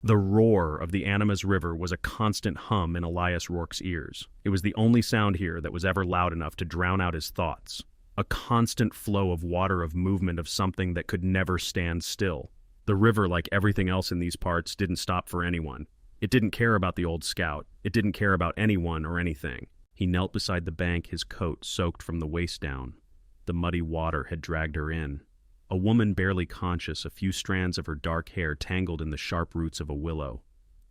The roar of the Animas River was a constant hum in Elias Rourke's ears. It was the only sound here that was ever loud enough to drown out his thoughts. A constant flow of water, of movement, of something that could never stand still. The river, like everything else in these parts, didn't stop for anyone. It didn't care about the old scout. It didn't care about anyone or anything. He knelt beside the bank, his coat soaked from the waist down. The muddy water had dragged her in. A woman barely conscious, a few strands of her dark hair tangled in the sharp roots of a willow.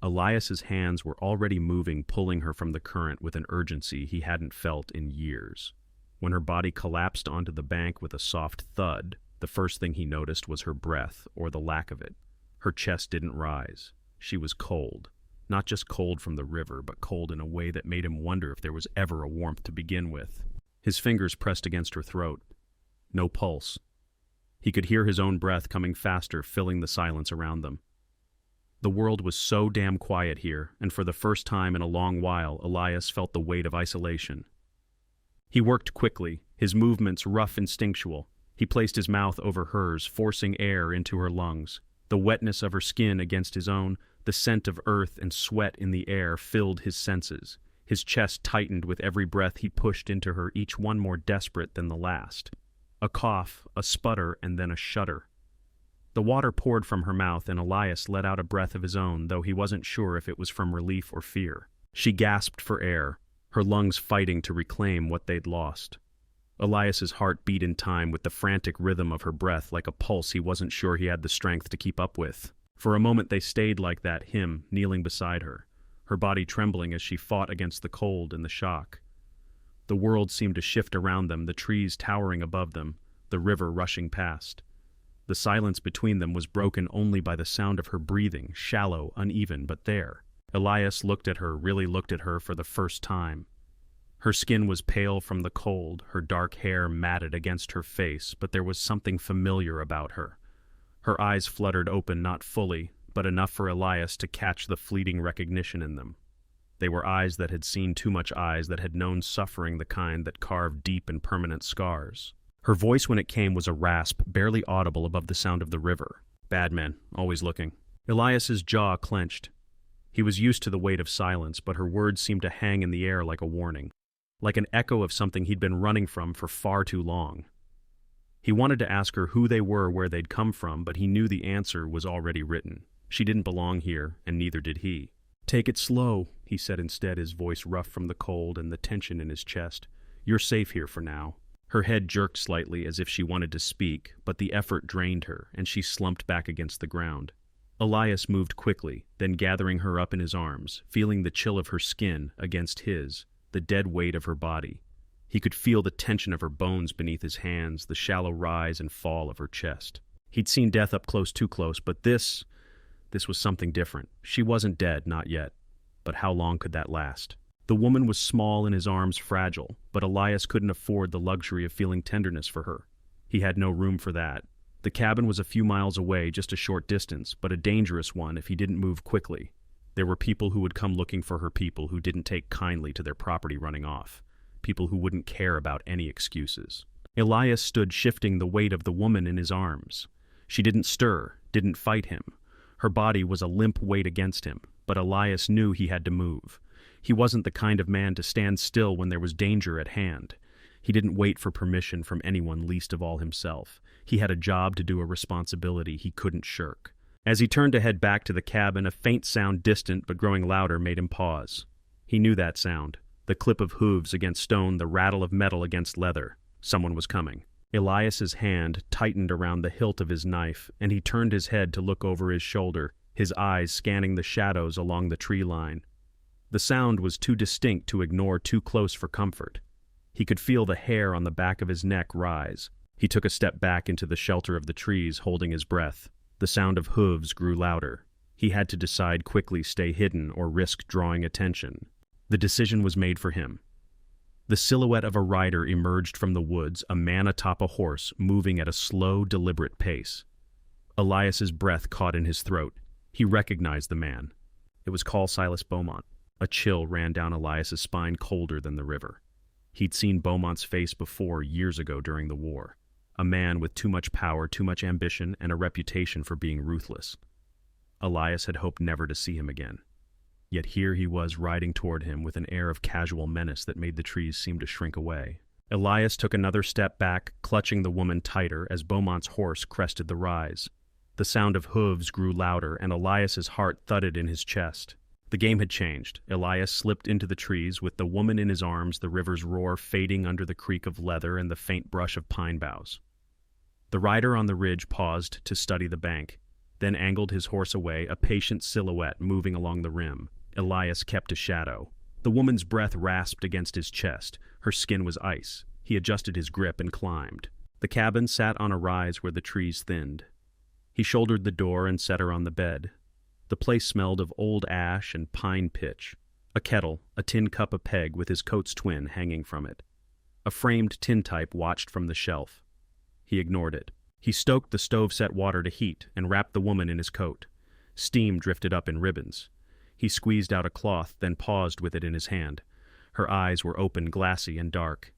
Elias's hands were already moving, pulling her from the current with an urgency he hadn't felt in years. When her body collapsed onto the bank with a soft thud, the first thing he noticed was her breath, or the lack of it. Her chest didn't rise. She was cold. Not just cold from the river, but cold in a way that made him wonder if there was ever a warmth to begin with. His fingers pressed against her throat. No pulse. He could hear his own breath coming faster, filling the silence around them. The world was so damn quiet here, and for the first time in a long while, Elias felt the weight of isolation. He worked quickly, his movements rough, instinctual. He placed his mouth over hers, forcing air into her lungs. The wetness of her skin against his own, the scent of earth and sweat in the air filled his senses. His chest tightened with every breath he pushed into her, each one more desperate than the last. A cough, a sputter, and then a shudder. The water poured from her mouth, and Elias let out a breath of his own, though he wasn't sure if it was from relief or fear. She gasped for air, her lungs fighting to reclaim what they'd lost. Elias's heart beat in time with the frantic rhythm of her breath, like a pulse he wasn't sure he had the strength to keep up with. For a moment they stayed like that, him kneeling beside her, her body trembling as she fought against the cold and the shock. The world seemed to shift around them, the trees towering above them, the river rushing past. The silence between them was broken only by the sound of her breathing, shallow, uneven, but there. Elias looked at her, really looked at her for the first time. Her skin was pale from the cold, her dark hair matted against her face, but there was something familiar about her. Her eyes fluttered open, not fully, but enough for Elias to catch the fleeting recognition in them. They were eyes that had seen too much, eyes that had known suffering, the kind that carved deep and permanent scars. Her voice when it came was a rasp, barely audible above the sound of the river. Bad men, always looking. Elias's jaw clenched. He was used to the weight of silence, but her words seemed to hang in the air like a warning, like an echo of something he'd been running from for far too long. He wanted to ask her who they were, where they'd come from, but he knew the answer was already written. She didn't belong here, and neither did he. "Take it slow," he said instead, his voice rough from the cold and the tension in his chest. "You're safe here for now." Her head jerked slightly as if she wanted to speak, but the effort drained her, and she slumped back against the ground. Elias moved quickly, then gathering her up in his arms, feeling the chill of her skin against his, the dead weight of her body. He could feel the tension of her bones beneath his hands, the shallow rise and fall of her chest. He'd seen death up close, too close, but this was something different. She wasn't dead, not yet. But how long could that last? The woman was small in his arms, fragile, but Elias couldn't afford the luxury of feeling tenderness for her. He had no room for that. The cabin was a few miles away, just a short distance, but a dangerous one if he didn't move quickly. There were people who would come looking for her, people who didn't take kindly to their property running off, people who wouldn't care about any excuses. Elias stood shifting the weight of the woman in his arms. She didn't stir, didn't fight him. Her body was a limp weight against him, but Elias knew he had to move. He wasn't the kind of man to stand still when there was danger at hand. He didn't wait for permission from anyone, least of all himself. He had a job to do, a responsibility he couldn't shirk. As he turned to head back to the cabin, a faint sound, distant but growing louder, made him pause. He knew that sound. The clip of hooves against stone, the rattle of metal against leather. Someone was coming. Elias's hand tightened around the hilt of his knife, and he turned his head to look over his shoulder, his eyes scanning the shadows along the tree line. The sound was too distinct to ignore, too close for comfort. He could feel the hair on the back of his neck rise. He took a step back into the shelter of the trees, holding his breath. The sound of hooves grew louder. He had to decide quickly, stay hidden or risk drawing attention. The decision was made for him. The silhouette of a rider emerged from the woods, a man atop a horse, moving at a slow, deliberate pace. Elias's breath caught in his throat. He recognized the man. It was Call Silas Beaumont. A chill ran down Elias's spine, colder than the river. He'd seen Beaumont's face before, years ago during the war. A man with too much power, too much ambition, and a reputation for being ruthless. Elias had hoped never to see him again. Yet here he was riding toward him with an air of casual menace that made the trees seem to shrink away. Elias took another step back, clutching the woman tighter as Beaumont's horse crested the rise. The sound of hooves grew louder, and Elias's heart thudded in his chest. The game had changed. Elias slipped into the trees with the woman in his arms, the river's roar fading under the creak of leather and the faint brush of pine boughs. The rider on the ridge paused to study the bank, then angled his horse away, a patient silhouette moving along the rim. Elias kept a shadow. The woman's breath rasped against his chest. Her skin was ice. He adjusted his grip and climbed. The cabin sat on a rise where the trees thinned. He shouldered the door and set her on the bed. The place smelled of old ash and pine pitch. A kettle, a tin cup, a peg with his coat's twin hanging from it. A framed tintype watched from the shelf. He ignored it. He stoked the stove-set water to heat and wrapped the woman in his coat. Steam drifted up in ribbons. He squeezed out a cloth, then paused with it in his hand. Her eyes were open, glassy, and dark.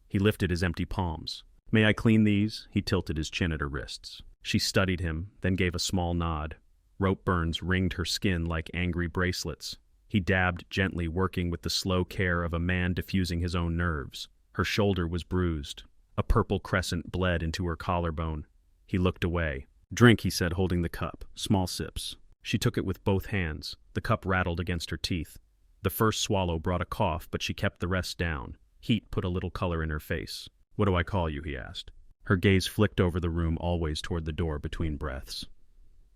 He lifted his empty palms. "May I clean these?" He tilted his chin at her wrists. She studied him, then gave a small nod. Rope burns ringed her skin like angry bracelets. He dabbed gently, working with the slow care of a man diffusing his own nerves. Her shoulder was bruised. A purple crescent bled into her collarbone. He looked away. "Drink," he said, holding the cup. Small sips. She took it with both hands. The cup rattled against her teeth. The first swallow brought a cough, but she kept the rest down. Heat put a little color in her face. "What do I call you?" he asked. Her gaze flicked over the room, always toward the door between breaths.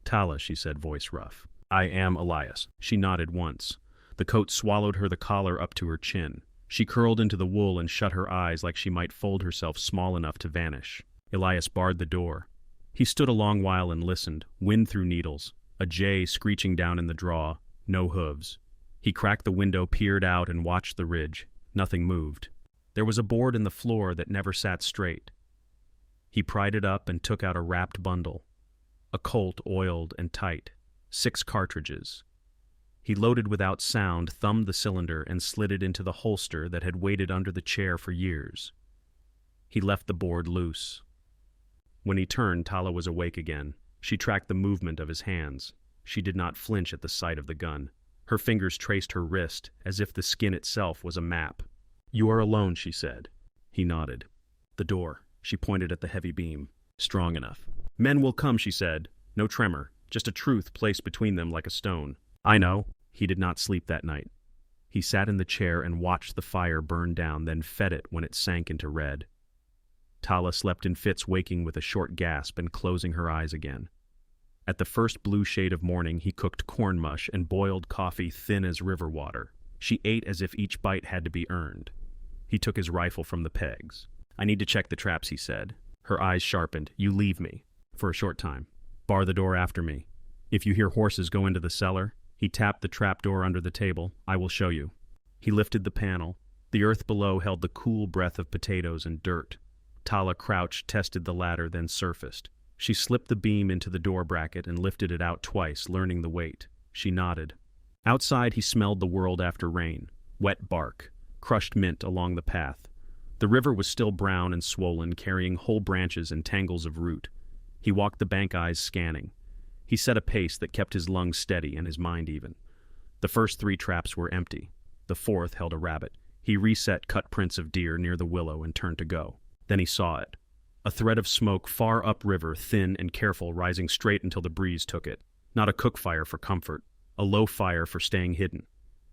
"Tala," she said, voice rough. "I am Elias." She nodded once. The coat swallowed her, the collar up to her chin. She curled into the wool and shut her eyes like she might fold herself small enough to vanish. Elias barred the door. He stood a long while and listened, wind through needles, a jay screeching down in the draw, no hooves. He cracked the window, peered out, and watched the ridge. Nothing moved. There was a board in the floor that never sat straight. He pried it up and took out a wrapped bundle. A Colt, oiled and tight. 6 cartridges. He loaded without sound, thumbed the cylinder, and slid it into the holster that had waited under the chair for years. He left the board loose. When he turned, Tala was awake again. She tracked the movement of his hands. She did not flinch at the sight of the gun. Her fingers traced her wrist, as if the skin itself was a map. "You are alone," she said. He nodded. "The door." She pointed at the heavy beam. "Strong enough." "Men will come," she said. No tremor, just a truth placed between them like a stone. "I know." He did not sleep that night. He sat in the chair and watched the fire burn down, then fed it when it sank into red. Tala slept in fits, waking with a short gasp and closing her eyes again. At the first blue shade of morning, he cooked corn mush and boiled coffee thin as river water. She ate as if each bite had to be earned. He took his rifle from the pegs. "I need to check the traps," he said. Her eyes sharpened. "You leave me. For a short time. Bar the door after me. If you hear horses go into the cellar," he tapped the trap door under the table, "I will show you." He lifted the panel. The earth below held the cool breath of potatoes and dirt. Tala crouched, tested the ladder, then surfaced. She slipped the beam into the door bracket and lifted it out twice, learning the weight. She nodded. Outside, he smelled the world after rain. Wet bark. Crushed mint along the path. The river was still brown and swollen, carrying whole branches and tangles of root. He walked the bank, eyes scanning. He set a pace that kept his lungs steady and his mind even. The first 3 traps were empty. The 4th held a rabbit. He reset cut prints of deer near the willow and turned to go. Then he saw it. A thread of smoke far upriver, thin and careful, rising straight until the breeze took it. Not a cook fire for comfort. A low fire for staying hidden.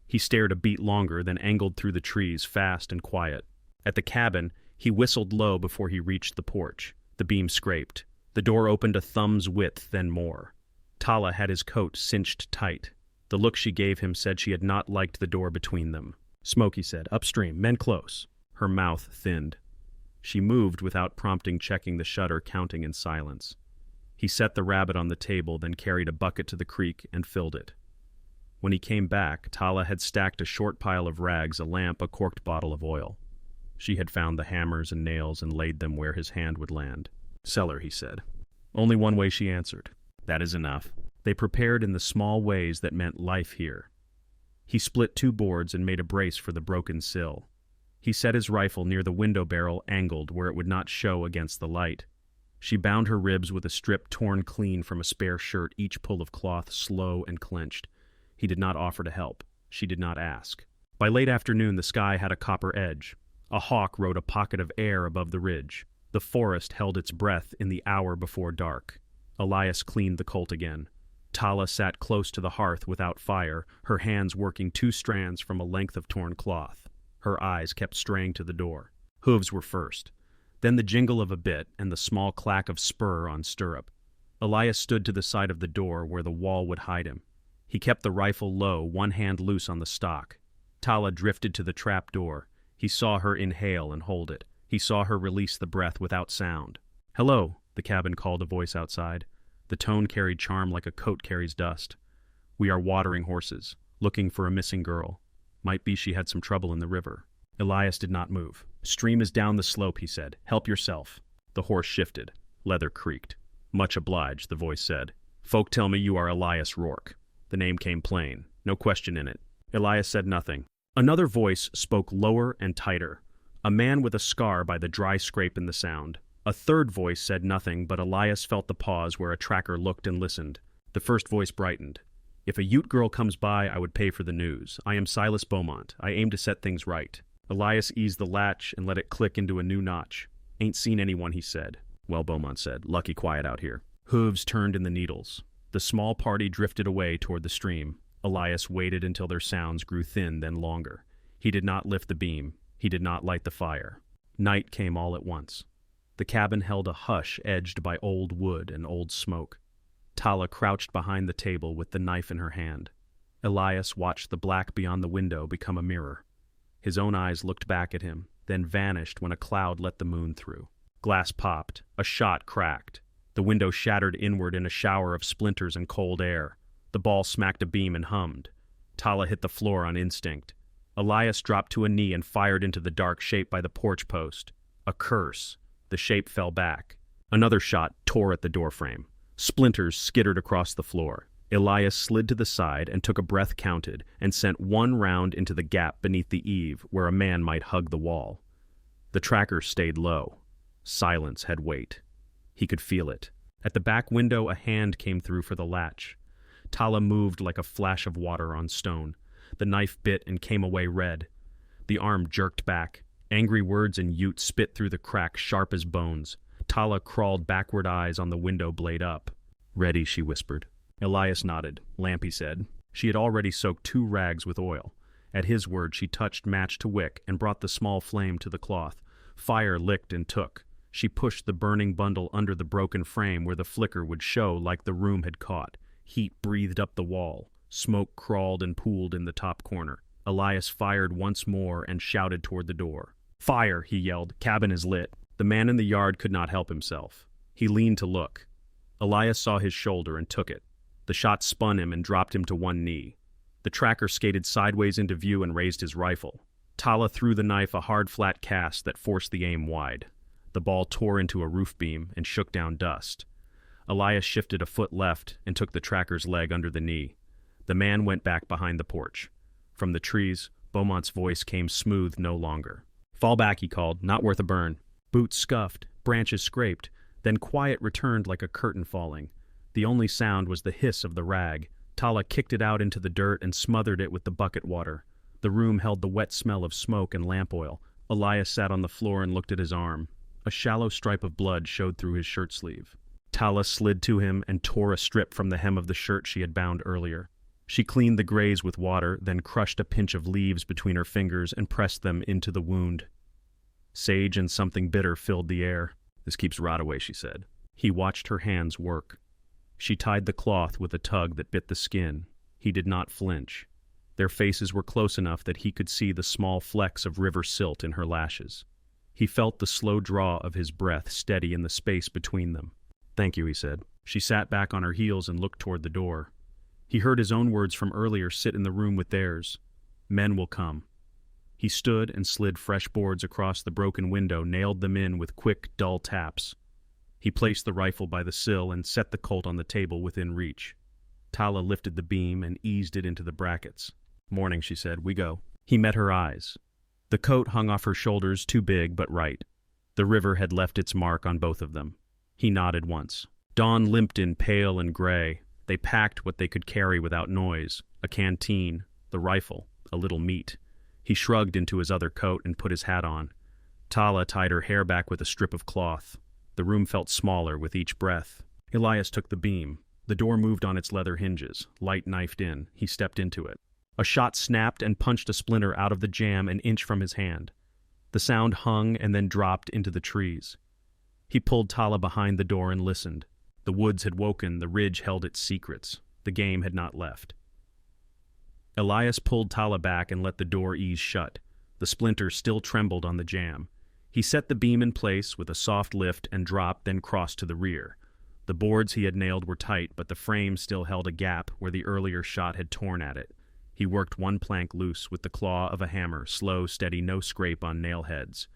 He stared a beat longer, then angled through the trees, fast and quiet. At the cabin, he whistled low before he reached the porch. The beam scraped. The door opened a thumb's width, then more. Tala had his coat cinched tight. The look she gave him said she had not liked the door between them. "Smoke," he said. "Upstream. Men close." Her mouth thinned. She moved without prompting, checking the shutter, counting in silence. He set the rabbit on the table, then carried a bucket to the creek and filled it. When he came back, Tala had stacked a short pile of rags, a lamp, a corked bottle of oil. She had found the hammers and nails and laid them where his hand would land. "Cellar," he said. Only one way, she answered. "That is enough." They prepared in the small ways that meant life here. He split 2 boards and made a brace for the broken sill. He set his rifle near the window barrel, angled where it would not show against the light. She bound her ribs with a strip torn clean from a spare shirt, each pull of cloth slow and clenched. He did not offer to help. She did not ask. By late afternoon, the sky had a copper edge. A hawk rode a pocket of air above the ridge. The forest held its breath in the hour before dark. Elias cleaned the Colt again. Tala sat close to the hearth without fire, her hands working 2 strands from a length of torn cloth. Her eyes kept straying to the door. Hooves were first. Then the jingle of a bit and the small clack of spur on stirrup. Elias stood to the side of the door where the wall would hide him. He kept the rifle low, one hand loose on the stock. Tala drifted to the trap door. He saw her inhale and hold it. He saw her release the breath without sound. "Hello," the cabin called a voice outside. The tone carried charm like a coat carries dust. "We are watering horses, looking for a missing girl. Might be she had some trouble in the river." Elias did not move. "Stream is down the slope," he said. "Help yourself." The horse shifted. Leather creaked. "Much obliged," the voice said. "Folk tell me you are Elias Rourke." The name came plain. No question in it. Elias said nothing. Another voice spoke lower and tighter. A man with a scar by the dry scrape in the sound. A third voice said nothing, but Elias felt the pause where a tracker looked and listened. The first voice brightened. "If a Ute girl comes by, I would pay for the news. I am Silas Beaumont. I aim to set things right." Elias eased the latch and let it click into a new notch. "Ain't seen anyone," he said. "Well," Beaumont said, "lucky quiet out here." Hooves turned in the needles. The small party drifted away toward the stream. Elias waited until their sounds grew thin, then longer. He did not lift the beam. He did not light the fire. Night came all at once. The cabin held a hush edged by old wood and old smoke. Tala crouched behind the table with the knife in her hand. Elias watched the black beyond the window become a mirror. His own eyes looked back at him, then vanished when a cloud let the moon through. Glass popped. A shot cracked. The window shattered inward in a shower of splinters and cold air. The ball smacked a beam and hummed. Tala hit the floor on instinct. Elias dropped to a knee and fired into the dark shape by the porch post. A curse. The shape fell back. Another shot tore at the doorframe. Splinters skittered across the floor. Elias slid to the side and took a breath counted and sent one round into the gap beneath the eave where a man might hug the wall. The tracker stayed low. Silence had weight. He could feel it. At the back window, a hand came through for the latch. Tala moved like a flash of water on stone. The knife bit and came away red. The arm jerked back. Angry words in Ute spit through the crack, sharp as bones. Tala crawled backward, eyes on the window blade up. "Ready," she whispered. Elias nodded. "Lamp," he said. She had already soaked 2 rags with oil. At his word, she touched match to wick and brought the small flame to the cloth. Fire licked and took. She pushed the burning bundle under the broken frame where the flicker would show like the room had caught. Heat breathed up the wall. Smoke crawled and pooled in the top corner. Elias fired once more and shouted toward the door. "Fire!" he yelled. "Cabin is lit." The man in the yard could not help himself. He leaned to look. Elias saw his shoulder and took it. The shot spun him and dropped him to one knee. The tracker skated sideways into view and raised his rifle. Tala threw the knife a hard flat cast that forced the aim wide. The ball tore into a roof beam and shook down dust. Elias shifted a foot left and took the tracker's leg under the knee. The man went back behind the porch. From the trees, Beaumont's voice came smooth no longer. "Fall back," he called. "Not worth a burn." Boots scuffed, branches scraped, then quiet returned like a curtain falling. The only sound was the hiss of the rag. Tala kicked it out into the dirt and smothered it with the bucket water. The room held the wet smell of smoke and lamp oil. Elias sat on the floor and looked at his arm. A shallow stripe of blood showed through his shirt sleeve. Tala slid to him and tore a strip from the hem of the shirt she had bound earlier. She cleaned the graze with water, then crushed a pinch of leaves between her fingers and pressed them into the wound. Sage and something bitter filled the air. "This keeps rot away," she said. He watched her hands work. She tied the cloth with a tug that bit the skin. He did not flinch. Their faces were close enough that he could see the small flecks of river silt in her lashes. He felt the slow draw of his breath steady in the space between them. "Thank you," he said. She sat back on her heels and looked toward the door. He heard his own words from earlier sit in the room with theirs. "Men will come." He stood and slid fresh boards across the broken window, nailed them in with quick, dull taps. He placed the rifle by the sill and set the Colt on the table within reach. Tala lifted the beam and eased it into the brackets. "Morning," she said. "We go." He met her eyes. The coat hung off her shoulders, too big but right. The river had left its mark on both of them. He nodded once. Dawn limped in pale and gray. They packed what they could carry without noise, a canteen, the rifle, a little meat. He shrugged into his other coat and put his hat on. Tala tied her hair back with a strip of cloth. The room felt smaller with each breath. Elias took the beam. The door moved on its leather hinges. Light knifed in. He stepped into it. A shot snapped and punched a splinter out of the jam an inch from his hand. The sound hung and then dropped into the trees. He pulled Tala behind the door and listened. The woods had woken, the ridge held its secrets. The game had not left. Elias pulled Tala back and let the door ease shut. The splinter still trembled on the jam. He set the beam in place with a soft lift and drop, then crossed to the rear. The boards he had nailed were tight, but the frame still held a gap where the earlier shot had torn at it. He worked one plank loose with the claw of a hammer, slow, steady, no scrape on nail heads.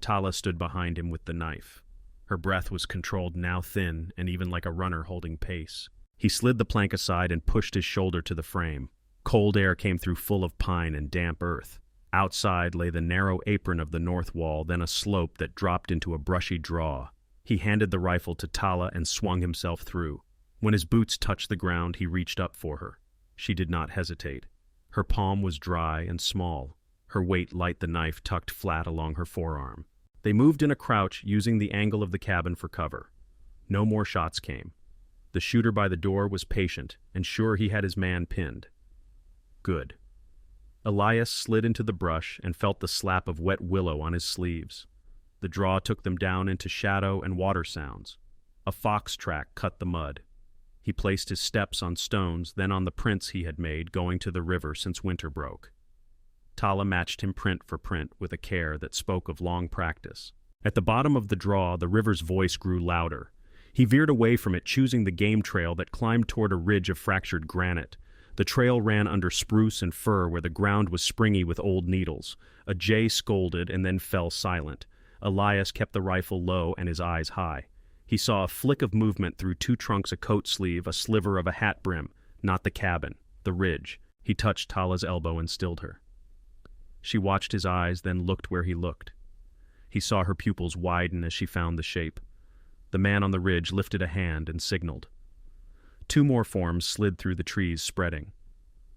Tala stood behind him with the knife. Her breath was controlled, now thin, and even like a runner holding pace. He slid the plank aside and pushed his shoulder to the frame. Cold air came through full of pine and damp earth. Outside lay the narrow apron of the north wall, then a slope that dropped into a brushy draw. He handed the rifle to Tala and swung himself through. When his boots touched the ground, he reached up for her. She did not hesitate. Her palm was dry and small. Her weight light the knife tucked flat along her forearm. They moved in a crouch, using the angle of the cabin for cover. No more shots came. The shooter by the door was patient and sure he had his man pinned. Good. Elias slid into the brush and felt the slap of wet willow on his sleeves. The draw took them down into shadow and water sounds. A fox track cut the mud. He placed his steps on stones, then on the prints he had made going to the river since winter broke. Tala matched him print for print with a care that spoke of long practice. At the bottom of the draw, the river's voice grew louder. He veered away from it, choosing the game trail that climbed toward a ridge of fractured granite. The trail ran under spruce and fir where the ground was springy with old needles. A jay scolded and then fell silent. Elias kept the rifle low and his eyes high. He saw a flick of movement through two trunks, a coat sleeve, a sliver of a hat brim. Not the cabin, the ridge. He touched Tala's elbow and stilled her. She watched his eyes, then looked where he looked. He saw her pupils widen as she found the shape. The man on the ridge lifted a hand and signaled. Two more forms slid through the trees, spreading.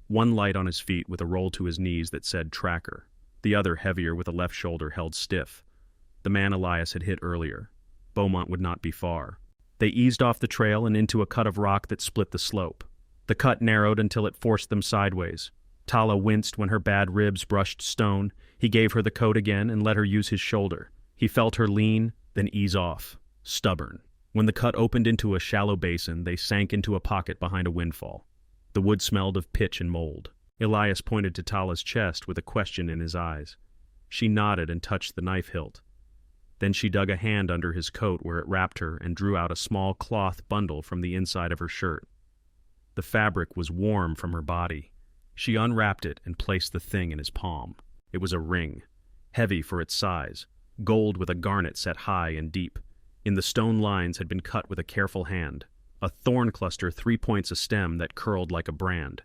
One light on his feet with a roll to his knees that said tracker. The other heavier with a left shoulder held stiff. The man Elias had hit earlier. Beaumont would not be far. They eased off the trail and into a cut of rock that split the slope. The cut narrowed until it forced them sideways. Tala winced when her bad ribs brushed stone. He gave her the coat again and let her use his shoulder. He felt her lean, then ease off. Stubborn. When the cut opened into a shallow basin, they sank into a pocket behind a windfall. The wood smelled of pitch and mold. Elias pointed to Tala's chest with a question in his eyes. She nodded and touched the knife hilt. Then she dug a hand under his coat where it wrapped her and drew out a small cloth bundle from the inside of her shirt. The fabric was warm from her body. She unwrapped it and placed the thing in his palm. It was a ring, heavy for its size, gold with a garnet set high and deep. In the stone lines had been cut with a careful hand, a thorn cluster 3 points a stem that curled like a brand.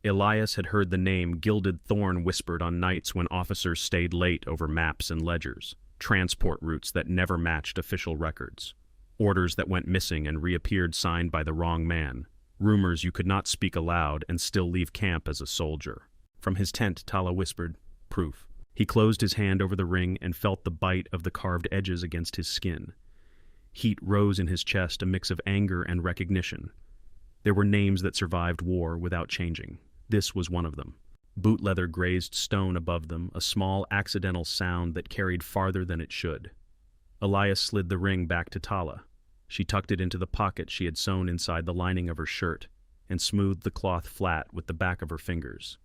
Elias had heard the name Gilded Thorn whispered on nights when officers stayed late over maps and ledgers, transport routes that never matched official records, orders that went missing and reappeared signed by the wrong man, rumors you could not speak aloud and still leave camp as a soldier. From his tent, Tala whispered, "Proof." He closed his hand over the ring and felt the bite of the carved edges against his skin. Heat rose in his chest, a mix of anger and recognition. There were names that survived war without changing. This was one of them. Boot leather grazed stone above them, a small accidental sound that carried farther than it should. Elias slid the ring back to Tala. She tucked it into the pocket she had sewn inside the lining of her shirt and smoothed the cloth flat with the back of her fingers.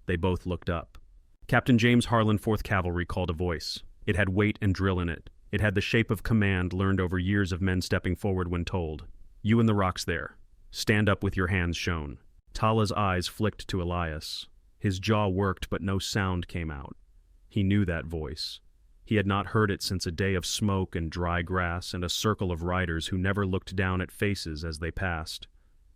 They both looked up. Captain James Harlan, 4th Cavalry, called a voice. It had weight and drill in it. It had the shape of command learned over years of men stepping forward when told. "You in the rocks there. Stand up with your hands shown." Tala's eyes flicked to Elias. His jaw worked, but no sound came out. He knew that voice. He had not heard it since a day of smoke and dry grass and a circle of riders who never looked down at faces as they passed.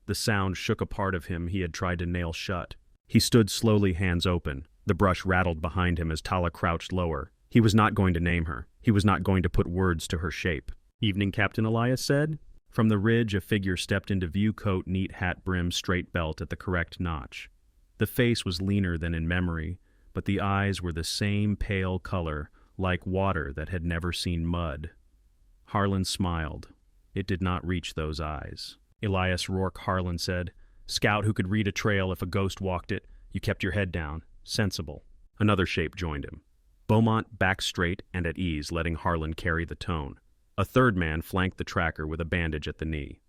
The sound shook a part of him he had tried to nail shut. He stood slowly, hands open. The brush rattled behind him as Tala crouched lower. He was not going to name her. He was not going to put words to her shape. "Evening, Captain," Elias said. From the ridge, a figure stepped into view, coat, neat hat brim, straight belt at the correct notch. The face was leaner than in memory, but the eyes were the same pale color, like water that had never seen mud. Harlan smiled. It did not reach those eyes. "Elias Rourke," Harlan said. "Scout who could read a trail if a ghost walked it. You kept your head down. Sensible." Another shape joined him. Beaumont back straight and at ease, letting Harlan carry the tone. A third man flanked the tracker with a bandage at the knee.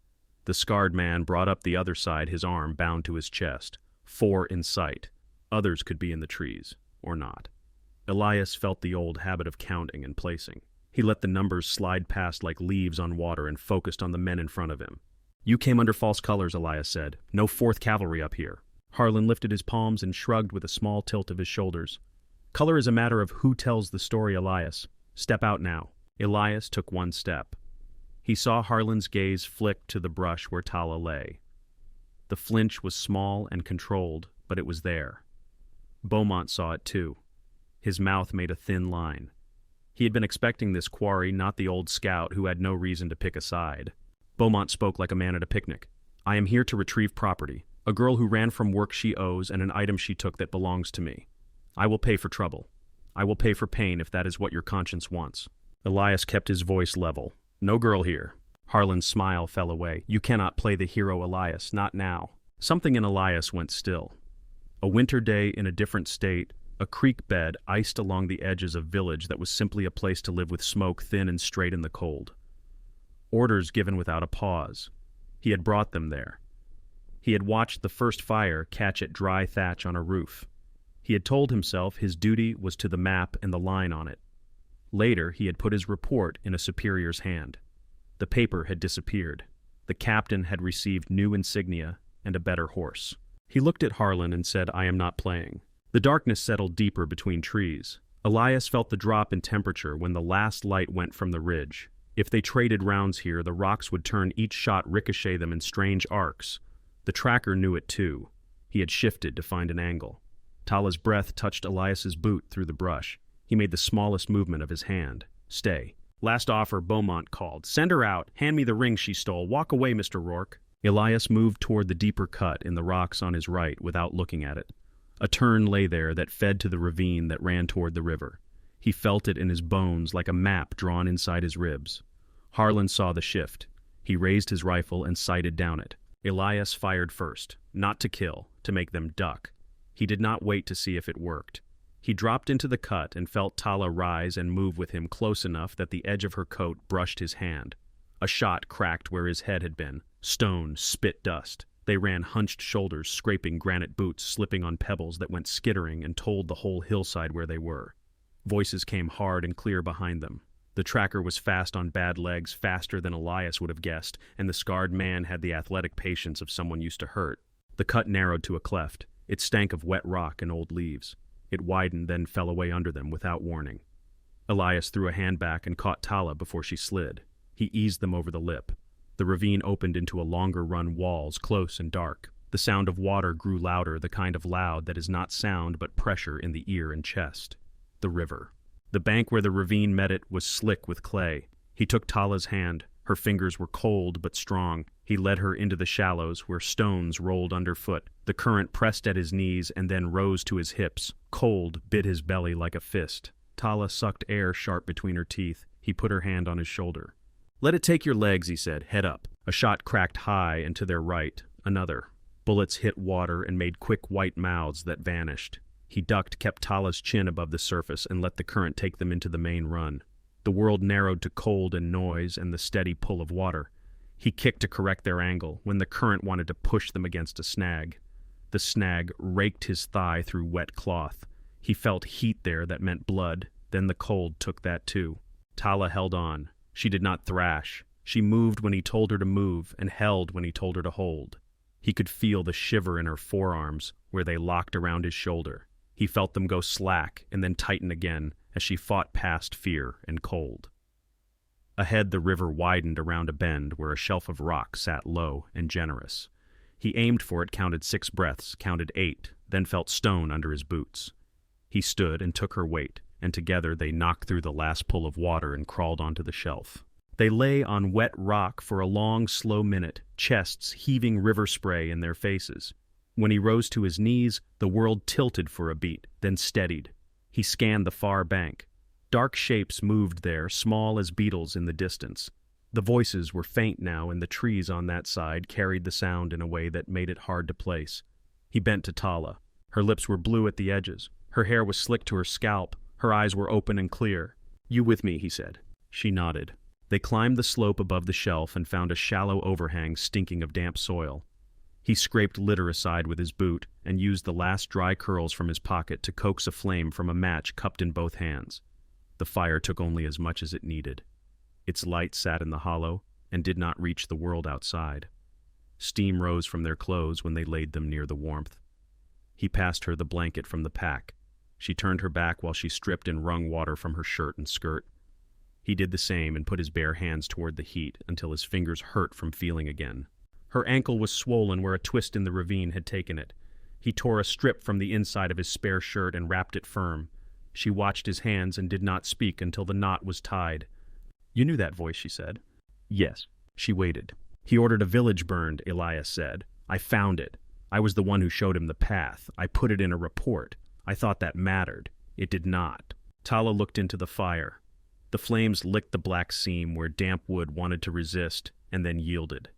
The scarred man brought up the other side, his arm bound to his chest. 4 in sight. Others could be in the trees, or not. Elias felt the old habit of counting and placing. He let the numbers slide past like leaves on water and focused on the men in front of him. "You came under false colors," Elias said. "No 4th Cavalry up here." Harlan lifted his palms and shrugged with a small tilt of his shoulders. "Color is a matter of who tells the story, Elias. Step out now." Elias took 1 step. He saw Harlan's gaze flick to the brush where Tala lay. The flinch was small and controlled, but it was there. Beaumont saw it too. His mouth made a thin line. He had been expecting this quarry, not the old scout who had no reason to pick a side. Beaumont spoke like a man at a picnic. "I am here to retrieve property. A girl who ran from work she owes and an item she took that belongs to me. I will pay for trouble. I will pay for pain if that is what your conscience wants." Elias kept his voice level. "No girl here." Harlan's smile fell away. "You cannot play the hero, Elias, not now." Something in Elias went still. A winter day in a different state, a creek bed iced along the edges of a village that was simply a place to live with smoke thin and straight in the cold. Orders given without a pause. He had brought them there. He had watched the first fire catch at dry thatch on a roof. He had told himself his duty was to the map and the line on it. Later, he had put his report in a superior's hand. The paper had disappeared. The captain had received new insignia and a better horse. He looked at Harlan and said, "I am not playing." The darkness settled deeper between trees. Elias felt the drop in temperature when the last light went from the ridge. If they traded rounds here, the rocks would turn each shot ricochet them in strange arcs. The tracker knew it too. He had shifted to find an angle. Tala's breath touched Elias's boot through the brush. He made the smallest movement of his hand. "Stay." "Last offer," Beaumont called. "Send her out. Hand me the ring she stole. Walk away, Mr. Rourke." Elias moved toward the deeper cut in the rocks on his right without looking at it. A turn lay there that fed to the ravine that ran toward the river. He felt it in his bones like a map drawn inside his ribs. Harlan saw the shift. He raised his rifle and sighted down it. Elias fired first, not to kill, to make them duck. He did not wait to see if it worked. He dropped into the cut and felt Tala rise and move with him close enough that the edge of her coat brushed his hand. A shot cracked where his head had been. Stone spit dust. They ran hunched shoulders, scraping granite boots, slipping on pebbles that went skittering and told the whole hillside where they were. Voices came hard and clear behind them. The tracker was fast on bad legs, faster than Elias would have guessed, and the scarred man had the athletic patience of someone used to hurt. The cut narrowed to a cleft. It stank of wet rock and old leaves. It widened, then fell away under them without warning. Elias threw a hand back and caught Tala before she slid. He eased them over the lip. The ravine opened into a longer run, walls, close and dark. The sound of water grew louder, the kind of loud that is not sound but pressure in the ear and chest. The river. The bank where the ravine met it was slick with clay. He took Tala's hand. Her fingers were cold but strong. He led her into the shallows where stones rolled underfoot. The current pressed at his knees and then rose to his hips. Cold bit his belly like a fist. Tala sucked air sharp between her teeth. He put her hand on his shoulder. "Let it take your legs," he said. "Head up." A shot cracked high and to their right. Another. Bullets hit water and made quick white mouths that vanished. He ducked, kept Tala's chin above the surface, and let the current take them into the main run. The world narrowed to cold and noise and the steady pull of water. He kicked to correct their angle when the current wanted to push them against a snag. The snag raked his thigh through wet cloth. He felt heat there that meant blood. Then the cold took that too. Tala held on. She did not thrash. She moved when he told her to move and held when he told her to hold. He could feel the shiver in her forearms where they locked around his shoulder. He felt them go slack and then tighten again as she fought past fear and cold. Ahead, the river widened around a bend where a shelf of rock sat low and generous. He aimed for it, counted 6 breaths, counted 8, then felt stone under his boots. He stood and took her weight, and together they knocked through the last pull of water and crawled onto the shelf. They lay on wet rock for a long, slow minute, chests heaving river spray in their faces. When he rose to his knees, the world tilted for a beat, then steadied. He scanned the far bank. Dark shapes moved there, small as beetles in the distance. The voices were faint now, and the trees on that side carried the sound in a way that made it hard to place. He bent to Tala. Her lips were blue at the edges. Her hair was slicked to her scalp. Her eyes were open and clear. "You with me," he said. She nodded. They climbed the slope above the shelf and found a shallow overhang stinking of damp soil. He scraped litter aside with his boot and used the last dry curls from his pocket to coax a flame from a match cupped in both hands. The fire took only as much as it needed. Its light sat in the hollow and did not reach the world outside. Steam rose from their clothes when they laid them near the warmth. He passed her the blanket from the pack. She turned her back while she stripped and wrung water from her shirt and skirt. He did the same and put his bare hands toward the heat until his fingers hurt from feeling again. Her ankle was swollen where a twist in the ravine had taken it. He tore a strip from the inside of his spare shirt and wrapped it firm. She watched his hands and did not speak until the knot was tied. "You knew that voice," she said. "Yes." She waited. "He ordered a village burned," Elias said. "I found it. I was the one who showed him the path. I put it in a report. I thought that mattered. It did not." Tala looked into the fire. The flames licked the black seam where damp wood wanted to resist and then yielded.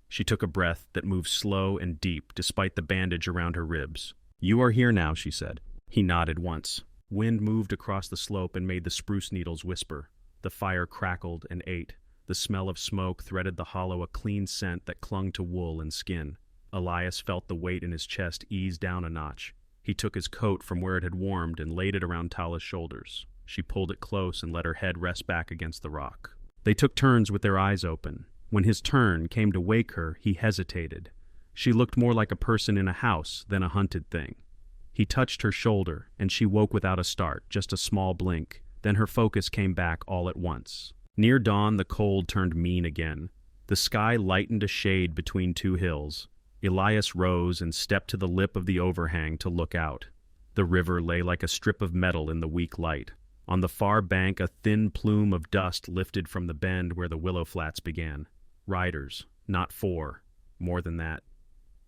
She took a breath that moved slow and deep despite the bandage around her ribs. "You are here now," she said. He nodded once. Wind moved across the slope and made the spruce needles whisper. The fire crackled and ate. The smell of smoke threaded the hollow, a clean scent that clung to wool and skin. Elias felt the weight in his chest ease down a notch. He took his coat from where it had warmed and laid it around Tala's shoulders. She pulled it close and let her head rest back against the rock. They took turns with their eyes open. When his turn came to wake her, he hesitated. She looked more like a person in a house than a hunted thing. He touched her shoulder, and she woke without a start, just a small blink. Then her focus came back all at once. Near dawn, the cold turned mean again. The sky lightened a shade between two hills. Elias rose and stepped to the lip of the overhang to look out. The river lay like a strip of metal in the weak light. On the far bank, a thin plume of dust lifted from the bend where the willow flats began. Riders, not four. More than that.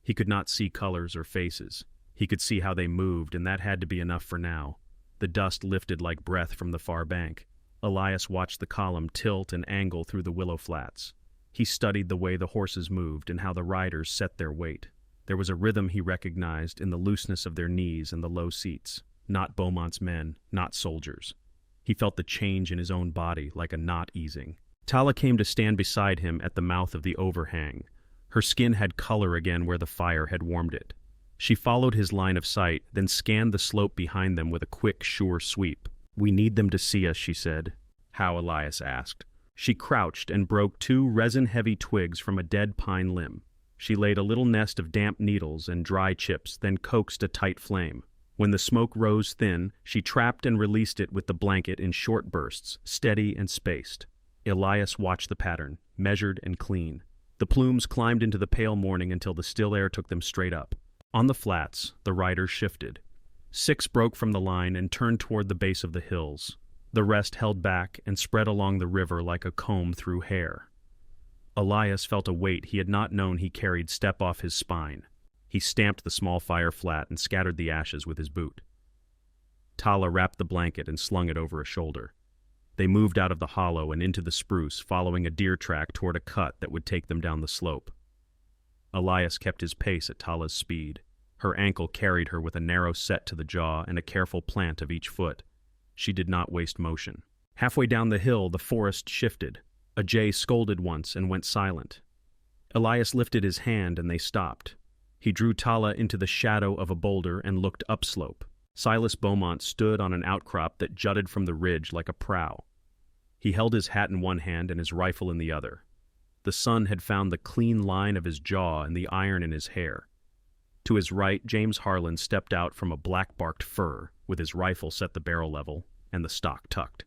He could not see colors or faces. He could see how they moved, and that had to be enough for now. The dust lifted like breath from the far bank. Elias watched the column tilt and angle through the willow flats. He studied the way the horses moved and how the riders set their weight. There was a rhythm he recognized in the looseness of their knees and the low seats. Not Beaumont's men, not soldiers. He felt the change in his own body, like a knot easing. Tala came to stand beside him at the mouth of the overhang. Her skin had color again where the fire had warmed it. She followed his line of sight, then scanned the slope behind them with a quick, sure sweep. "We need them to see us," she said. "How?" Elias asked. She crouched and broke 2 resin-heavy twigs from a dead pine limb. She laid a little nest of damp needles and dry chips, then coaxed a tight flame. When the smoke rose thin, she trapped and released it with the blanket in short bursts, steady and spaced. Elias watched the pattern, measured and clean. The plumes climbed into the pale morning until the still air took them straight up. On the flats, the riders shifted. 6 broke from the line and turned toward the base of the hills. The rest held back and spread along the river like a comb through hair. Elias felt a weight he had not known he carried step off his spine. He stamped the small fire flat and scattered the ashes with his boot. Tala wrapped the blanket and slung it over a shoulder. They moved out of the hollow and into the spruce, following a deer track toward a cut that would take them down the slope. Elias kept his pace at Tala's speed. Her ankle carried her with a narrow set to the jaw and a careful plant of each foot. She did not waste motion. Halfway down the hill, the forest shifted. A jay scolded once and went silent. Elias lifted his hand and they stopped. He drew Tala into the shadow of a boulder and looked upslope. Silas Beaumont stood on an outcrop that jutted from the ridge like a prow. He held his hat in one hand and his rifle in the other. The sun had found the clean line of his jaw and the iron in his hair. To his right, James Harlan stepped out from a black-barked fir, with his rifle set the barrel level and the stock tucked.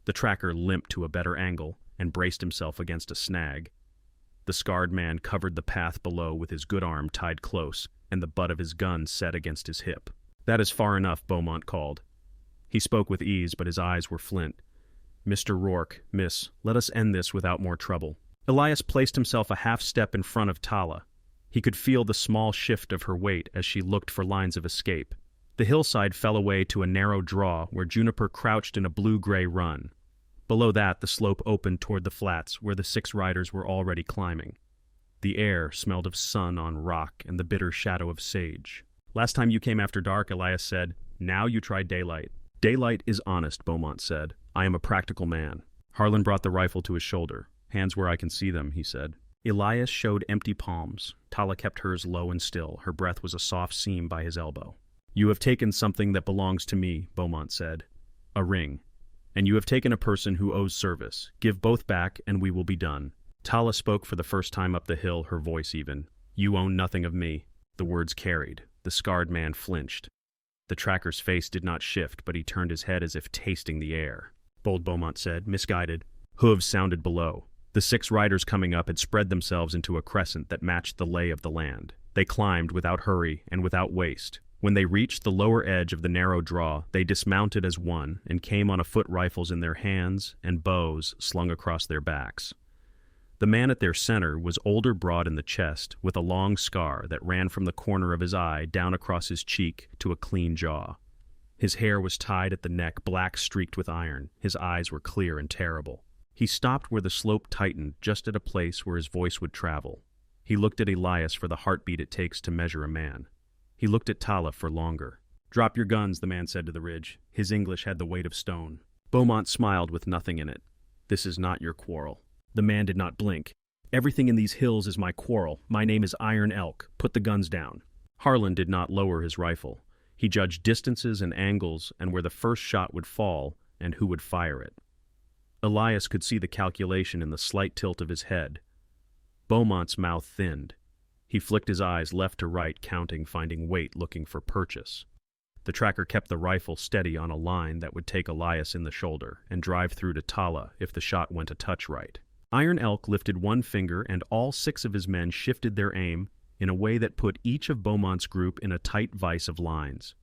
The tracker limped to a better angle and braced himself against a snag. The scarred man covered the path below with his good arm tied close and the butt of his gun set against his hip. "That is far enough," Beaumont called. He spoke with ease, but his eyes were flint. Mr. Rourke, miss, let us end this without more trouble. Elias placed himself a half step in front of Tala. He could feel the small shift of her weight as she looked for lines of escape. The hillside fell away to a narrow draw where Juniper crouched in a blue-gray run. Below that, the slope opened toward the flats where the 6 riders were already climbing. The air smelled of sun on rock and the bitter shadow of sage. Last time you came after dark, Elias said. Now you try daylight. Daylight is honest, Beaumont said. I am a practical man. Harlan brought the rifle to his shoulder. Hands where I can see them, he said. Elias showed empty palms. Tala kept hers low and still. Her breath was a soft seam by his elbow. You have taken something that belongs to me, Beaumont said. A ring. And you have taken a person who owes service. Give both back, and we will be done. Tala spoke for the first time up the hill, her voice even. You own nothing of me. The words carried. The scarred man flinched. The tracker's face did not shift, but he turned his head as if tasting the air. Bold Beaumont said, misguided. Hooves sounded below. The 6 riders coming up had spread themselves into a crescent that matched the lay of the land. They climbed without hurry and without waste. When they reached the lower edge of the narrow draw, they dismounted as one and came on afoot, rifles in their hands and bows slung across their backs. The man at their center was older, broad in the chest, with a long scar that ran from the corner of his eye down across his cheek to a clean jaw. His hair was tied at the neck, black streaked with iron. His eyes were clear and terrible. He stopped where the slope tightened, just at a place where his voice would travel. He looked at Elias for the heartbeat it takes to measure a man. He looked at Tala for longer. Drop your guns, the man said to the ridge. His English had the weight of stone. Beaumont smiled with nothing in it. This is not your quarrel. The man did not blink. Everything in these hills is my quarrel. My name is Iron Elk. Put the guns down. Harlan did not lower his rifle. He judged distances and angles and where the first shot would fall and who would fire it. Elias could see the calculation in the slight tilt of his head. Beaumont's mouth thinned. He flicked his eyes left to right, counting, finding weight, looking for purchase. The tracker kept the rifle steady on a line that would take Elias in the shoulder and drive through to Tala if the shot went a touch right. Iron Elk lifted one finger and all 6 of his men shifted their aim in a way that put each of Beaumont's group in a tight vise of lines.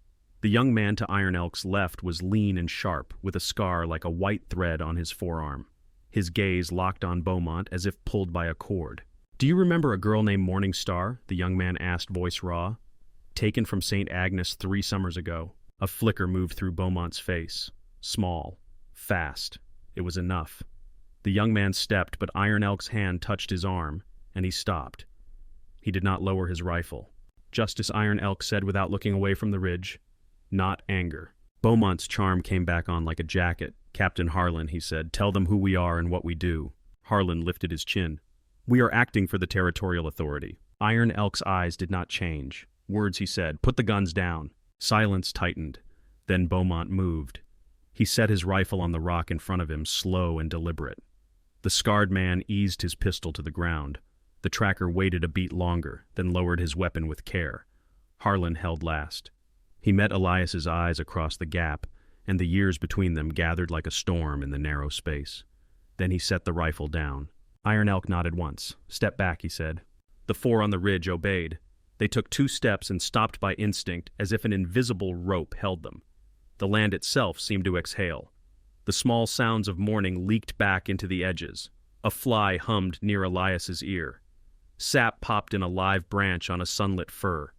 The young man to Iron Elk's left was lean and sharp, with a scar like a white thread on his forearm. His gaze locked on Beaumont as if pulled by a cord. Do you remember a girl named Morning Star? The young man asked, voice raw. Taken from St. Agnes 3 summers ago. A flicker moved through Beaumont's face. Small. Fast. It was enough. The young man stepped, but Iron Elk's hand touched his arm, and he stopped. He did not lower his rifle. Justice, Iron Elk said without looking away from the ridge. Not anger. Beaumont's charm came back on like a jacket. Captain Harlan, he said, tell them who we are and what we do. Harlan lifted his chin. We are acting for the territorial authority. Iron Elk's eyes did not change. Words, he said, put the guns down. Silence tightened. Then Beaumont moved. He set his rifle on the rock in front of him, slow and deliberate. The scarred man eased his pistol to the ground. The tracker waited a beat longer, then lowered his weapon with care. Harlan held last. He met Elias's eyes across the gap, and the years between them gathered like a storm in the narrow space. Then he set the rifle down. Iron Elk nodded once. Step back, he said. The 4 on the ridge obeyed. They took 2 steps and stopped by instinct, as if an invisible rope held them. The land itself seemed to exhale. The small sounds of morning leaked back into the edges. A fly hummed near Elias's ear. Sap popped in a live branch on a sunlit fir.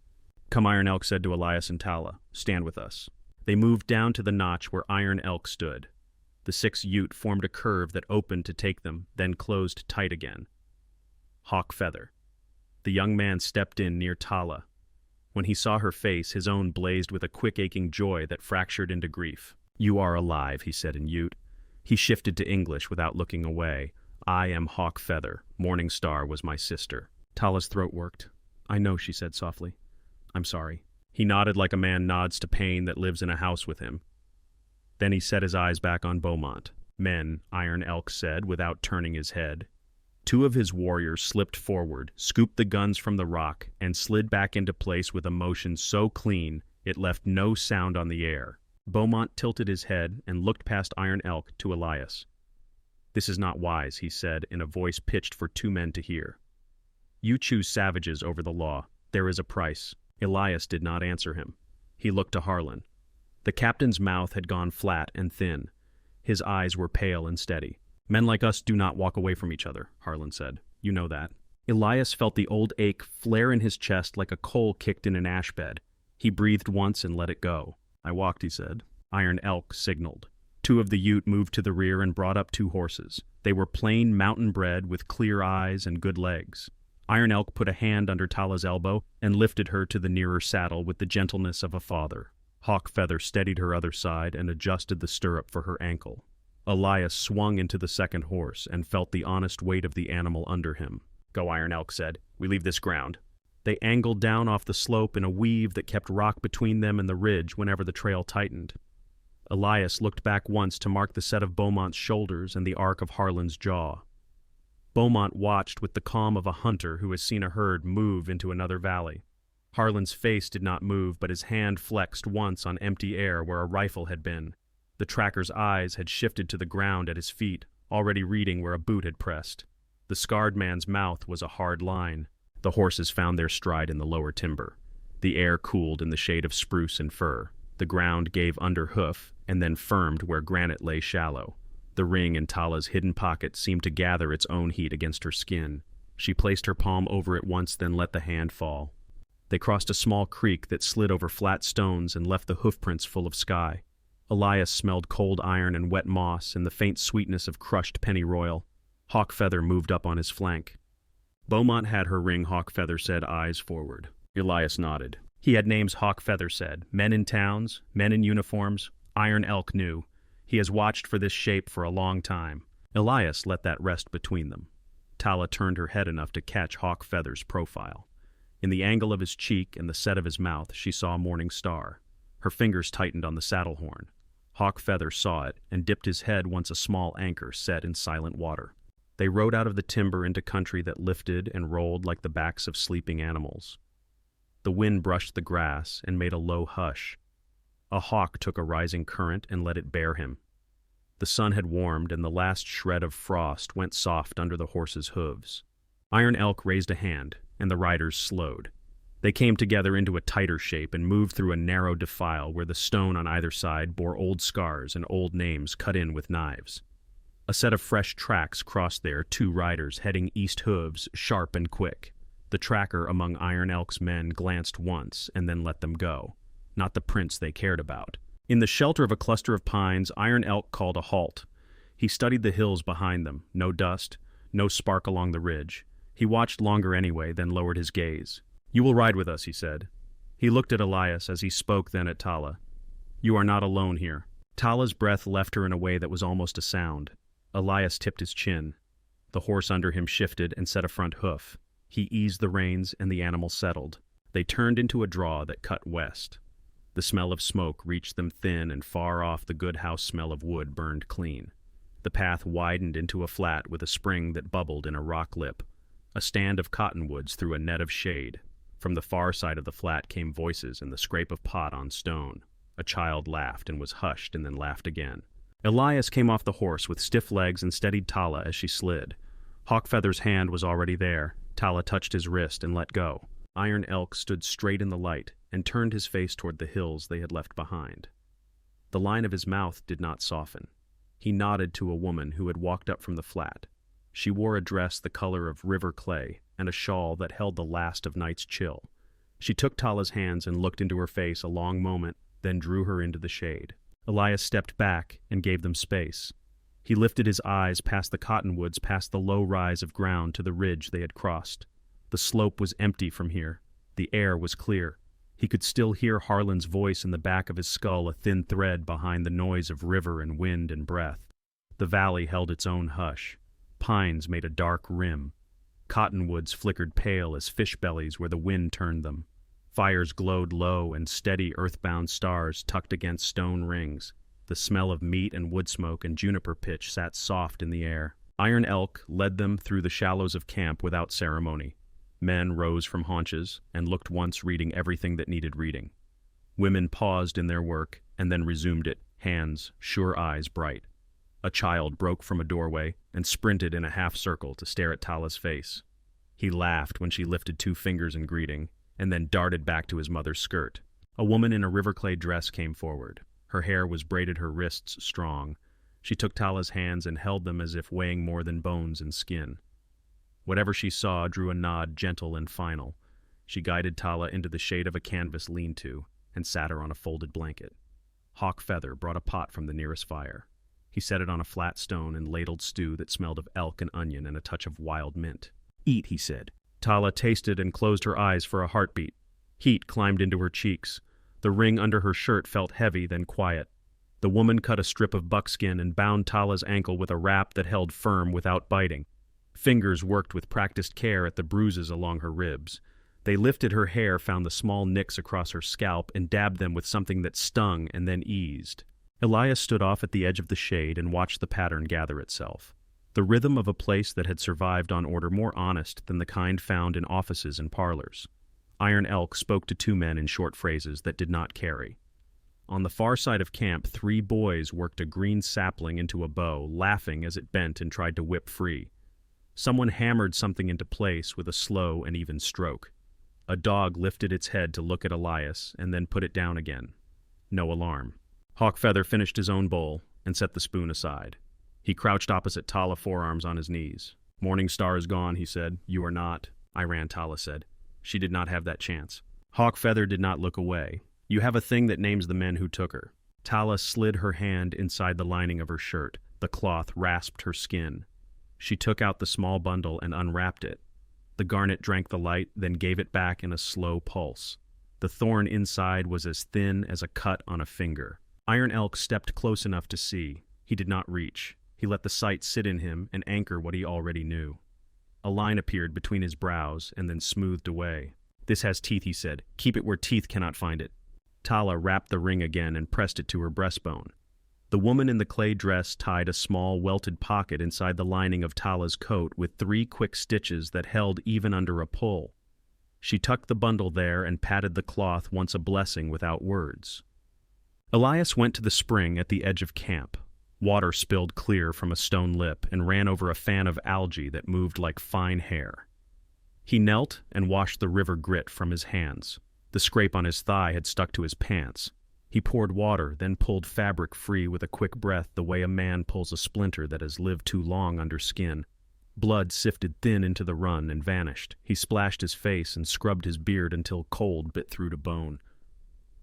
Come, Iron Elk said to Elias and Tala. Stand with us. They moved down to the notch where Iron Elk stood. The 6 Ute formed a curve that opened to take them, then closed tight again. Hawk feather. The young man stepped in near Tala. When he saw her face, his own blazed with a quick aching joy that fractured into grief. You are alive, he said in Ute. He shifted to English without looking away. I am Hawk Feather. Morning Star was my sister. Tala's throat worked. I know, she said softly. I'm sorry. He nodded like a man nods to pain that lives in a house with him. Then he set his eyes back on Beaumont. Men, Iron Elk said without turning his head. 2 of his warriors slipped forward, scooped the guns from the rock, and slid back into place with a motion so clean it left no sound on the air. Beaumont tilted his head and looked past Iron Elk to Elias. This is not wise, he said in a voice pitched for 2 men to hear. You choose savages over the law. There is a price. Elias did not answer him. He looked to Harlan. The captain's mouth had gone flat and thin. His eyes were pale and steady. "Men like us do not walk away from each other," Harlan said. "You know that." Elias felt the old ache flare in his chest like a coal kicked in an ash bed. He breathed once and let it go. "I walked," he said. Iron Elk signaled. Two of the Ute moved to the rear and brought up two horses. They were plain mountain bred with clear eyes and good legs. Iron Elk put a hand under Tala's elbow and lifted her to the nearer saddle with the gentleness of a father. Hawk Feather steadied her other side and adjusted the stirrup for her ankle. Elias swung into the second horse and felt the honest weight of the animal under him. "Go," Iron Elk said. "We leave this ground." They angled down off the slope in a weave that kept rock between them and the ridge whenever the trail tightened. Elias looked back once to mark the set of Beaumont's shoulders and the arc of Harlan's jaw. Beaumont watched with the calm of a hunter who has seen a herd move into another valley. Harlan's face did not move, but his hand flexed once on empty air where a rifle had been. The tracker's eyes had shifted to the ground at his feet, already reading where a boot had pressed. The scarred man's mouth was a hard line. The horses found their stride in the lower timber. The air cooled in the shade of spruce and fir. The ground gave under hoof and then firmed where granite lay shallow. The ring in Tala's hidden pocket seemed to gather its own heat against her skin. She placed her palm over it once, then let the hand fall. They crossed a small creek that slid over flat stones and left the hoofprints full of sky. Elias smelled cold iron and wet moss and the faint sweetness of crushed pennyroyal. Hawk Feather moved up on his flank. Beaumont had her ring, Hawk Feather said, eyes forward. Elias nodded. He had names, Hawk Feather said. Men in towns, men in uniforms. Iron Elk knew. He has watched for this shape for a long time. Elias let that rest between them. Tala turned her head enough to catch Hawk Feather's profile. In the angle of his cheek and the set of his mouth, she saw a morning star. Her fingers tightened on the saddle horn. Hawk Feather saw it and dipped his head once a small anchor set in silent water. They rode out of the timber into country that lifted and rolled like the backs of sleeping animals. The wind brushed the grass and made a low hush. A hawk took a rising current and let it bear him. The sun had warmed and the last shred of frost went soft under the horses' hooves. Iron Elk raised a hand, and the riders slowed. They came together into a tighter shape and moved through a narrow defile where the stone on either side bore old scars and old names cut in with knives. A set of fresh tracks crossed there, two riders heading east, hooves sharp and quick. The tracker among Iron Elk's men glanced once and then let them go. Not the prints they cared about. In the shelter of a cluster of pines, Iron Elk called a halt. He studied the hills behind them. No dust, no spark along the ridge. He watched longer anyway, then lowered his gaze. "You will ride with us," he said. He looked at Elias as he spoke, then at Tala. "You are not alone here." Tala's breath left her in a way that was almost a sound. Elias tipped his chin. The horse under him shifted and set a front hoof. He eased the reins and the animal settled. They turned into a draw that cut west. The smell of smoke reached them thin, and far off the good house smell of wood burned clean. The path widened into a flat with a spring that bubbled in a rock lip. A stand of cottonwoods threw a net of shade. From the far side of the flat came voices and the scrape of pot on stone. A child laughed and was hushed and then laughed again. Elias came off the horse with stiff legs and steadied Tala as she slid. Hawk Feather's hand was already there. Tala touched his wrist and let go. Iron Elk stood straight in the light and turned his face toward the hills they had left behind. The line of his mouth did not soften. He nodded to a woman who had walked up from the flat. She wore a dress the color of river clay and a shawl that held the last of night's chill. She took Tala's hands and looked into her face a long moment, then drew her into the shade. Elias stepped back and gave them space. He lifted his eyes past the cottonwoods, past the low rise of ground to the ridge they had crossed. The slope was empty from here. The air was clear. He could still hear Harlan's voice in the back of his skull, a thin thread behind the noise of river and wind and breath. The valley held its own hush. Pines made a dark rim. Cottonwoods flickered pale as fish bellies where the wind turned them. Fires glowed low and steady earthbound stars tucked against stone rings. The smell of meat and wood smoke and juniper pitch sat soft in the air. Iron Elk led them through the shallows of camp without ceremony. Men rose from haunches and looked once, reading everything that needed reading. Women paused in their work and then resumed it, hands, sure eyes bright. A child broke from a doorway and sprinted in a half circle to stare at Tala's face. He laughed when she lifted two fingers in greeting and then darted back to his mother's skirt. A woman in a river clay dress came forward. Her hair was braided, her wrists strong. She took Tala's hands and held them as if weighing more than bones and skin. Whatever she saw drew a nod gentle and final. She guided Tala into the shade of a canvas lean-to and sat her on a folded blanket. Hawk Feather brought a pot from the nearest fire. He set it on a flat stone and ladled stew that smelled of elk and onion and a touch of wild mint. "Eat," he said. Tala tasted and closed her eyes for a heartbeat. Heat climbed into her cheeks. The ring under her shirt felt heavy, then quiet. The woman cut a strip of buckskin and bound Tala's ankle with a wrap that held firm without biting. Fingers worked with practiced care at the bruises along her ribs. They lifted her hair, found the small nicks across her scalp, and dabbed them with something that stung and then eased. Elias stood off at the edge of the shade and watched the pattern gather itself. The rhythm of a place that had survived on order more honest than the kind found in offices and parlors. Iron Elk spoke to two men in short phrases that did not carry. On the far side of camp, 3 boys worked a green sapling into a bow, laughing as it bent and tried to whip free. Someone hammered something into place with a slow and even stroke. A dog lifted its head to look at Elias and then put it down again. No alarm. Hawk Feather finished his own bowl and set the spoon aside. He crouched opposite Tala, forearms on his knees. "Morning Star is gone," he said. "You are not," Iran, Tala said. She did not have that chance. Hawk Feather did not look away. "You have a thing that names the men who took her." Tala slid her hand inside the lining of her shirt. The cloth rasped her skin. She took out the small bundle and unwrapped it. The garnet drank the light, then gave it back in a slow pulse. The thorn inside was as thin as a cut on a finger. Iron Elk stepped close enough to see. He did not reach. He let the sight sit in him and anchor what he already knew. A line appeared between his brows and then smoothed away. "This has teeth," he said. "Keep it where teeth cannot find it." Tala wrapped the ring again and pressed it to her breastbone. The woman in the clay dress tied a small welted pocket inside the lining of Tala's coat with 3 quick stitches that held even under a pull. She tucked the bundle there and patted the cloth once a blessing without words. Elias went to the spring at the edge of camp. Water spilled clear from a stone lip and ran over a fan of algae that moved like fine hair. He knelt and washed the river grit from his hands. The scrape on his thigh had stuck to his pants. He poured water, then pulled fabric free with a quick breath the way a man pulls a splinter that has lived too long under skin. Blood sifted thin into the run and vanished. He splashed his face and scrubbed his beard until cold bit through to bone.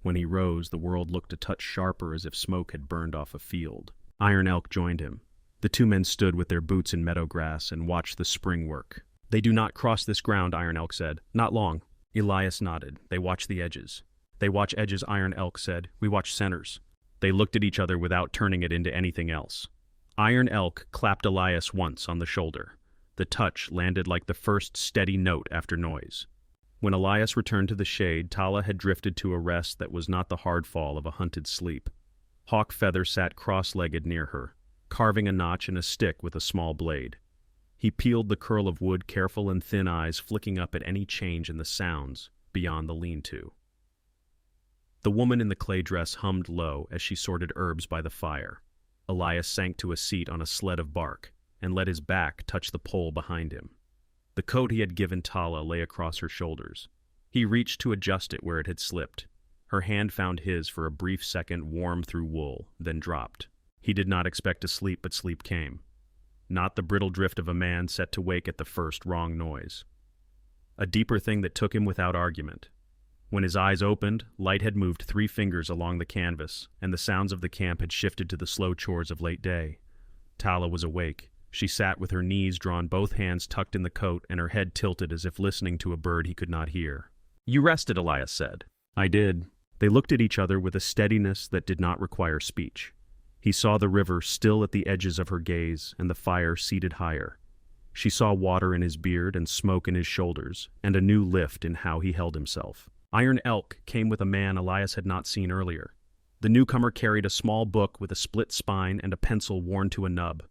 When he rose, the world looked a touch sharper, as if smoke had burned off a field. Iron Elk joined him. The 2 men stood with their boots in meadow grass and watched the spring work. "They do not cross this ground," Iron Elk said. "Not long." Elias nodded. "They watch the edges." "They watch edges," Iron Elk said. "We watch centers." They looked at each other without turning it into anything else. Iron Elk clapped Elias once on the shoulder. The touch landed like the first steady note after noise. When Elias returned to the shade, Tala had drifted to a rest that was not the hard fall of a hunted sleep. Hawk Feather sat cross-legged near her, carving a notch in a stick with a small blade. He peeled the curl of wood, careful and thin eyes flicking up at any change in the sounds beyond the lean-to. The woman in the clay dress hummed low as she sorted herbs by the fire. Elias sank to a seat on a sled of bark and let his back touch the pole behind him. The coat he had given Tala lay across her shoulders. He reached to adjust it where it had slipped. Her hand found his for a brief second, warm through wool, then dropped. He did not expect to sleep, but sleep came. Not the brittle drift of a man set to wake at the first wrong noise. A deeper thing that took him without argument. When his eyes opened, light had moved 3 fingers along the canvas, and the sounds of the camp had shifted to the slow chores of late day. Tala was awake. She sat with her knees drawn, both hands tucked in the coat, and her head tilted as if listening to a bird he could not hear. "You rested," Elias said. "I did." They looked at each other with a steadiness that did not require speech. He saw the river still at the edges of her gaze and the fire seated higher. She saw water in his beard and smoke in his shoulders, and a new lift in how he held himself. Iron Elk came with a man Elias had not seen earlier. The newcomer carried a small book with a split spine and a pencil worn to a nub.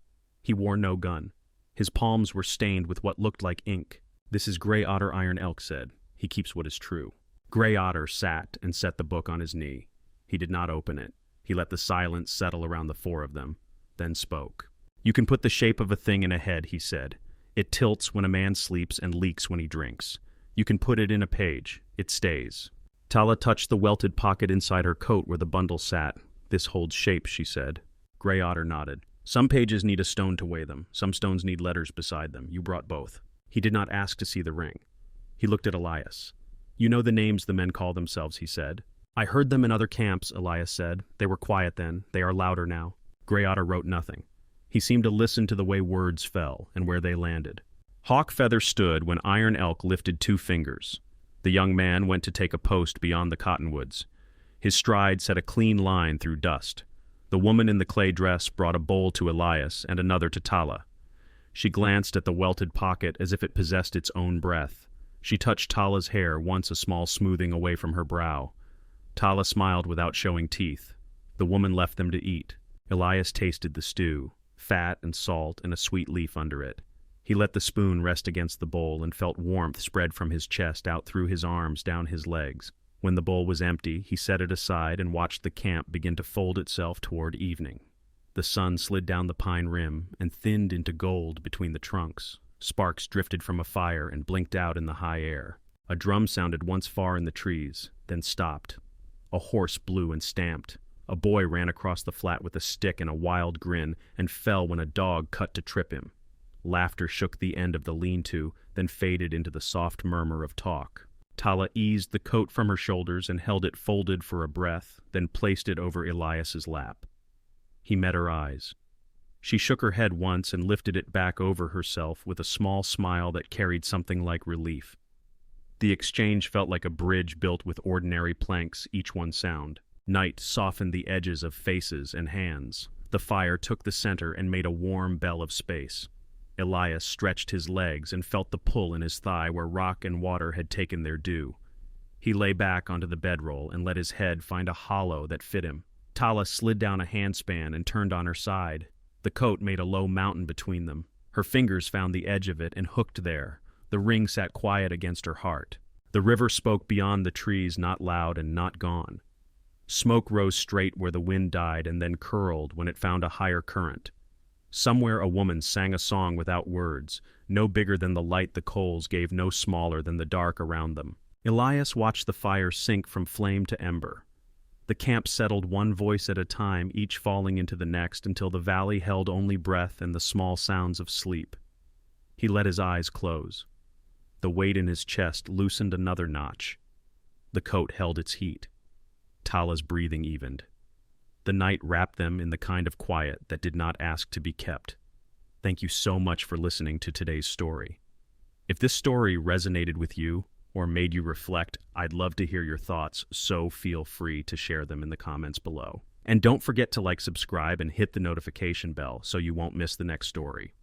He wore no gun. His palms were stained with what looked like ink. "This is Gray Otter," Iron Elk said. "He keeps what is true." Gray Otter sat and set the book on his knee. He did not open it. He let the silence settle around the 4 of them, then spoke. "You can put the shape of a thing in a head," he said. "It tilts when a man sleeps and leaks when he drinks. You can put it in a page. It stays." Tala touched the welted pocket inside her coat where the bundle sat. "This holds shape," she said. Gray Otter nodded. Some pages need a stone to weigh them. Some stones need letters beside them. You brought both. He did not ask to see the ring. He looked at Elias. You know the names the men call themselves, he said. I heard them in other camps, Elias said. They were quiet then. They are louder now. Grey Otter wrote nothing. He seemed to listen to the way words fell and where they landed. Hawk Feather stood when Iron Elk lifted 2 fingers. The young man went to take a post beyond the cottonwoods. His stride set a clean line through dust. The woman in the clay dress brought a bowl to Elias and another to Tala. She glanced at the welted pocket as if it possessed its own breath. She touched Tala's hair, once a small smoothing away from her brow. Tala smiled without showing teeth. The woman left them to eat. Elias tasted the stew, fat and salt and a sweet leaf under it. He let the spoon rest against the bowl and felt warmth spread from his chest out through his arms down his legs. When the bowl was empty, he set it aside and watched the camp begin to fold itself toward evening. The sun slid down the pine rim and thinned into gold between the trunks. Sparks drifted from a fire and blinked out in the high air. A drum sounded once far in the trees, then stopped. A horse blew and stamped. A boy ran across the flat with a stick and a wild grin and fell when a dog cut to trip him. Laughter shook the end of the lean-to, then faded into the soft murmur of talk. Tala eased the coat from her shoulders and held it folded for a breath, then placed it over Elias's lap. He met her eyes. She shook her head once and lifted it back over herself with a small smile that carried something like relief. The exchange felt like a bridge built with ordinary planks, each one sound. Night softened the edges of faces and hands. The fire took the center and made a warm bell of space. Elias stretched his legs and felt the pull in his thigh where rock and water had taken their due. He lay back onto the bedroll and let his head find a hollow that fit him. Tala slid down a handspan and turned on her side. The coat made a low mountain between them. Her fingers found the edge of it and hooked there. The ring sat quiet against her heart. The river spoke beyond the trees, not loud and not gone. Smoke rose straight where the wind died and then curled when it found a higher current. Somewhere a woman sang a song without words, no bigger than the light the coals gave, no smaller than the dark around them. Elias watched the fire sink from flame to ember. The camp settled one voice at a time, each falling into the next until the valley held only breath and the small sounds of sleep. He let his eyes close. The weight in his chest loosened another notch. The coat held its heat. Tala's breathing evened. The night wrapped them in the kind of quiet that did not ask to be kept. Thank you so much for listening to today's story. If this story resonated with you or made you reflect, I'd love to hear your thoughts, so feel free to share them in the comments below. And don't forget to subscribe and hit the notification bell so you won't miss the next story.